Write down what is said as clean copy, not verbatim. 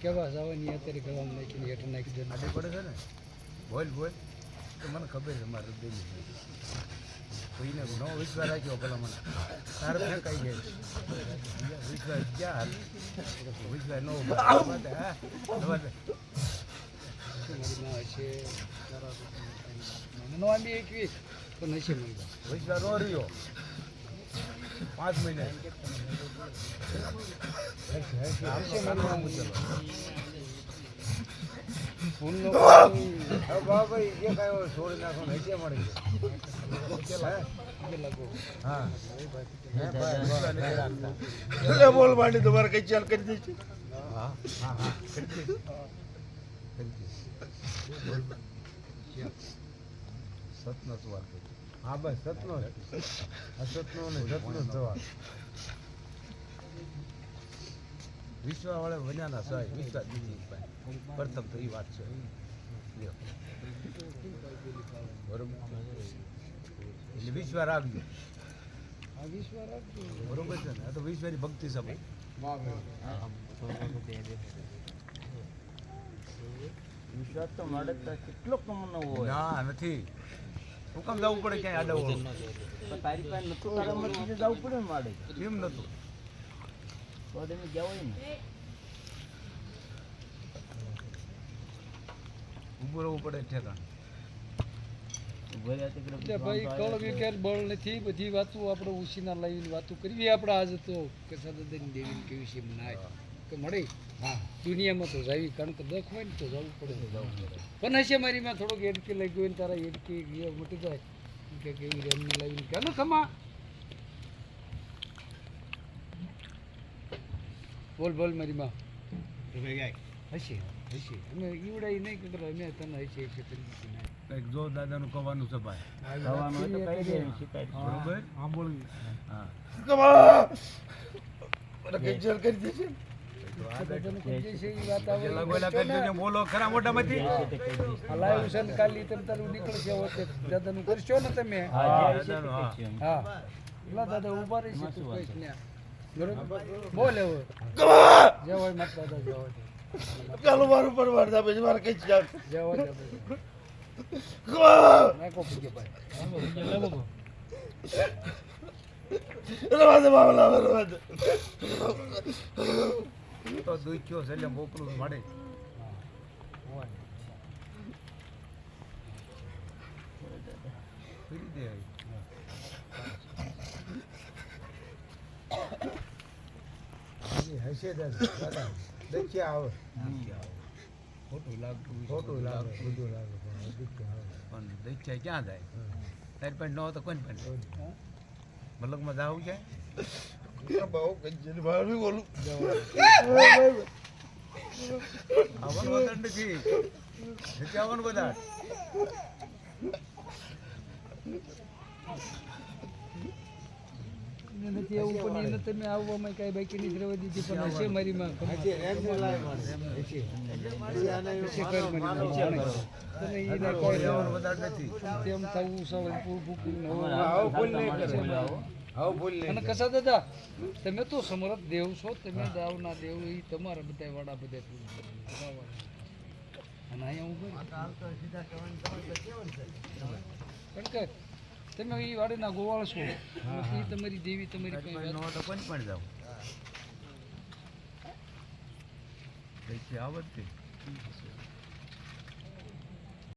કેવા જવાની અત્યારે ગવામાં નાખીને હેઠળ નાખી દે આડે પડે છે ને બોલ તો મને ખબર છે મારે હૃદયની કોઈને નવો વિશ્વાસ રાખ્યો ભલા મને તારે ફેંકાઈ જાય વિશ્વાસ ક્યાં વિશ્વાસ નવો હા મારી માં હશે નો આંબી 21 પણ હશે મને વિશ્વાસ નો રહ્યો 5 મહિના ફૂલનો ભાઈ જે કાંઈ છોડી નાખો હશે મળી જાય બોલ માંડી તમારે કઈ ચાલ કરી દે છે સતનો સવાલ હા બસ સતનો અસતનો ને સતનો સવાલ વિશ્વા વાળા વન્યાના સહાય વિશ્વાસ બીજી પ્રથમ તો એ વાત છે બરોબર એટલે વિશ્વા રાખજો બરોબર છે ને આ તો વિશ્વાની ભક્તિ સમય વિશ્વાસ તો મળે કેટલો કમનો હોય ના નથી હું કામ જવું પડે ક્યાંય આડવું તારી પાસે નતું તારા મરજીને જવું પડે ને માડે કેમ નતું તો તમે ગયા હોય ને ઉભું રહેવું પડે ઠેકાણ ભાઈ કળ વિકેર બળ નથી બધી વાતો આપણે ઉછીના લાવીને વાતો કરવી આપણે આજે તો કે સદાદાની દેવીને કેવી છે નાય કે મળે હા દુનિયામાં તો જાવી કારણ કે દખ હોય ને તો જવું પડે પણ હશે મારીમાં થોડોક એડકી લઈ ગયો ને તારા એડકી ગયા મટી જાય કે કેવી રેમની લાવીને કે ખમા બોલ મારીમાં હશે અમે ઈવડાઈ નહીં કે અમે તને હશે કંઈક જો દાદાનું કહેવાનું છે ભાઈ કહેવાનું હોય તો કહી દે શિકાયત બરોબર હા બોલ હા કઈ ચાલ કરી દે છે બોલો ખરા મોઢામાંથી નીકળશે દાદાનું કરશો ને તમે હા દાદા ઉભા રહીશે તું કઈશ ને બરોબર બોલે જય હોય મત દાદા જય હોય ચાલો મારું પરવાર દા પછી મારે કઈ ચાલ જય હોય નાખો પૂજ્ય ભાઈ રવા દે બાબલા રવા દે તો દુખ્યો છે એટલે મોકલું મળે ફરી દે હશે દાદા દેખ્યા આવે ખોટું લાગે બધું લાગે પણ દેખ્યા ક્યાં જાય તારી પણ ન હોય તો કોઈ પણ મલકમાં જાવું છે બહુ કઈ બહાર બી બોલું આવવાનું વધારે નથી આવવાનું વધારે નથી એવું પણ એને તમે આવવામાં કઈ બાકી નહીં રહેવા દીધી પણ હશે મારી માં તેમ થવું સૌ અને કસા દાદા તમે તો સમર્થ દેવ છો તમે દાવના દેવ એ તમારા બધા વાડા બધા અને અહીંયા કારણ કે તમે એ વાડીના ગોવાળ છો એ તમારી દેવી તમારી કઈ વાત પણ જાવ આવડતી